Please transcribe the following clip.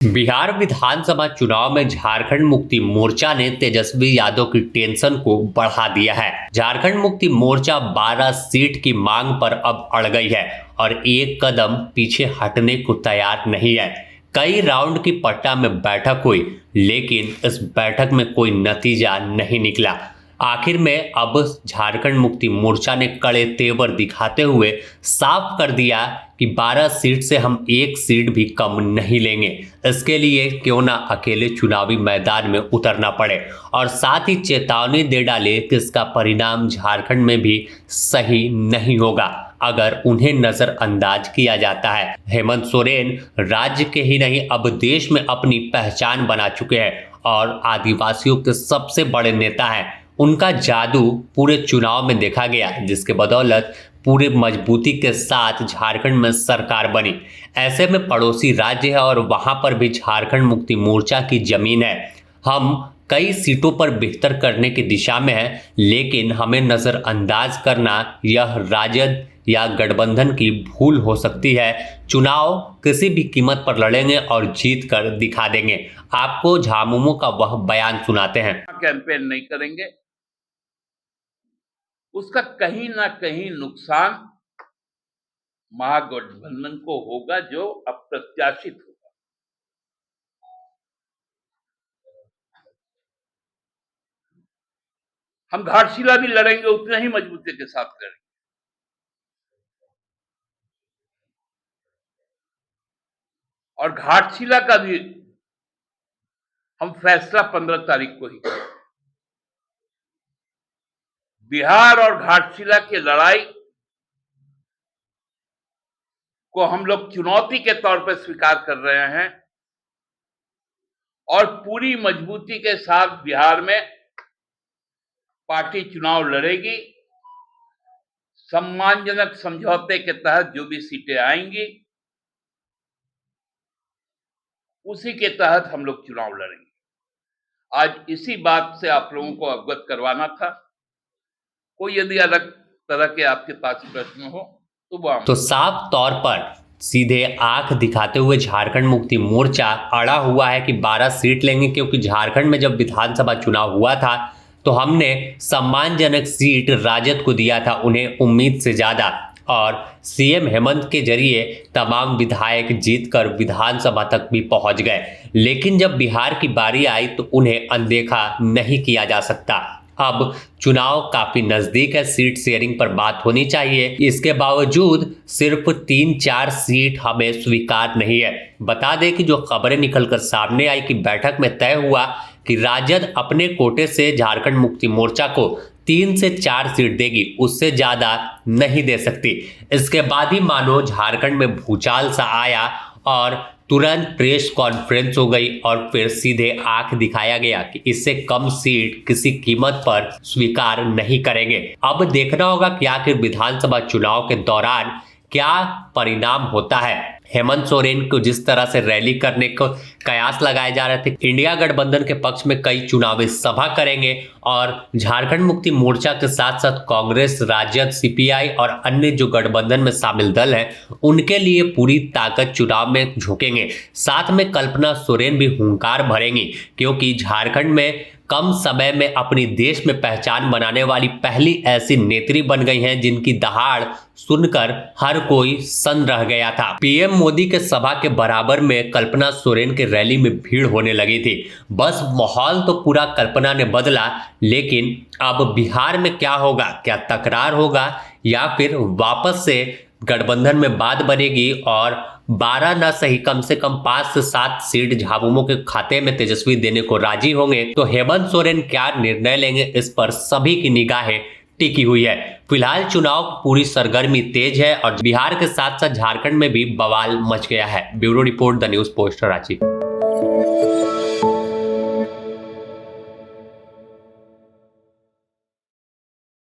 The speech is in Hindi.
बिहार विधानसभा चुनाव में झारखंड मुक्ति मोर्चा ने तेजस्वी यादव की टेंशन को बढ़ा दिया है। झारखंड मुक्ति मोर्चा 12 सीट की मांग पर अब अड़ गई है और एक कदम पीछे हटने को तैयार नहीं है। कई राउंड की पट्टा में बैठक हुई, लेकिन इस बैठक में कोई नतीजा नहीं निकला। आखिर में अब झारखंड मुक्ति मोर्चा ने कड़े तेवर दिखाते हुए साफ कर दिया कि 12 सीट से हम एक सीट भी कम नहीं लेंगे। इसके लिए क्यों ना अकेले चुनावी मैदान में उतरना पड़े, और साथ ही चेतावनी दे डाले कि इसका परिणाम झारखंड में भी सही नहीं होगा अगर उन्हें नजरअंदाज किया जाता है। हेमंत सोरेन राज्य के ही नहीं अब देश में अपनी पहचान बना चुके हैं और आदिवासियों के सबसे बड़े नेता हैं। उनका जादू पूरे चुनाव में देखा गया, जिसके बदौलत पूरे मजबूती के साथ झारखंड में सरकार बनी। ऐसे में पड़ोसी राज्य है और वहां पर भी झारखंड मुक्ति मोर्चा की जमीन है। हम कई सीटों पर बेहतर करने की दिशा में हैं, लेकिन हमें नजरअंदाज करना यह राजद या गठबंधन की भूल हो सकती है। चुनाव किसी भी कीमत पर लड़ेंगे और जीत कर दिखा देंगे। आपको झामुमो का वह बयान सुनाते हैं। कैंपेन नहीं करेंगे, उसका कहीं ना कहीं नुकसान महागठबंधन को होगा, जो अप्रत्याशित होगा। हम घाटशिला भी लड़ेंगे, उतने ही मजबूती के साथ लड़ेंगे। और घाटशिला का भी हम फैसला 15 तारीख को ही करेंगे। बिहार और घाटशिला की लड़ाई को हम लोग चुनौती के तौर पर स्वीकार कर रहे हैं और पूरी मजबूती के साथ बिहार में पार्टी चुनाव लड़ेगी। सम्मानजनक समझौते के तहत जो भी सीटें आएंगी, उसी के तहत हम लोग चुनाव लड़ेंगे। आज इसी बात से आप लोगों को अवगत करवाना था। कोई यदि अलग तरह के आपके पास प्रश्न हो तो साफ तौर पर सीधे आंख दिखाते हुए झारखंड मुक्ति मोर्चा अड़ा हुआ है कि 12 सीट लेंगे, क्योंकि झारखंड में जब विधानसभा चुनाव हुआ था तो हमने सम्मानजनक सीट राजद को दिया था, उन्हें उम्मीद से ज्यादा, और सीएम हेमंत के जरिए तमाम विधायक जीतकर विधानसभा तक भी पहुंच गए। लेकिन जब बिहार की बारी आई तो उन्हें अनदेखा नहीं किया जा सकता। अब चुनाव काफी नजदीक है, सीट शेयरिंग पर बात होनी चाहिए। इसके बावजूद सिर्फ 3-4 सीट हमें स्वीकार नहीं है। बता दें कि जो खबरें निकलकर सामने आई कि बैठक में तय हुआ कि राजद अपने कोटे से झारखंड मुक्ति मोर्चा को 3 से 4 सीट देगी, उससे ज्यादा नहीं दे सकती। इसके बाद ही मानो झारखंड में भूचाल सा आया और तुरंत प्रेस कॉन्फ्रेंस हो गई और फिर सीधे आंख दिखाया गया कि इससे कम सीट किसी कीमत पर स्वीकार नहीं करेंगे। अब देखना होगा कि आखिर विधानसभा चुनाव के दौरान क्या परिणाम होता है। हेमंत सोरेन को जिस तरह से रैली करने को कयास लगाए जा रहे थे, इंडिया गठबंधन के पक्ष में कई चुनावी सभा करेंगे और झारखंड मुक्ति मोर्चा के साथ साथ कांग्रेस, राजद, सीपीआई और अन्य जो गठबंधन में शामिल दल हैं, उनके लिए पूरी ताकत चुनाव में झोंकेंगे। साथ में कल्पना सोरेन भी हुंकार भरेंगी, क्योंकि झारखंड में कम समय में अपनी देश में पहचान बनाने वाली पहली ऐसी नेत्री बन गई हैं जिनकी दहाड़ सुनकर हर कोई सन्न रह गया था। पीएम मोदी के सभा के बराबर में कल्पना सोरेन के रैली में भीड़ होने लगी थी। बस माहौल तो पूरा कल्पना ने बदला, लेकिन अब बिहार में क्या होगा? क्या तकरार होगा या फिर वापस से गठबंधन में बात बनेगी और 12 ना सही कम से कम 5 से 7 सीट झामुमो के खाते में तेजस्वी देने को राजी होंगे? तो हेमंत सोरेन क्या निर्णय लेंगे, इस पर सभी की निगाहें टिकी हुई है। फिलहाल चुनाव पूरी सरगर्मी तेज है और बिहार के साथ साथ झारखंड में भी बवाल मच गया है। Bureau report, the news post, Ranchi.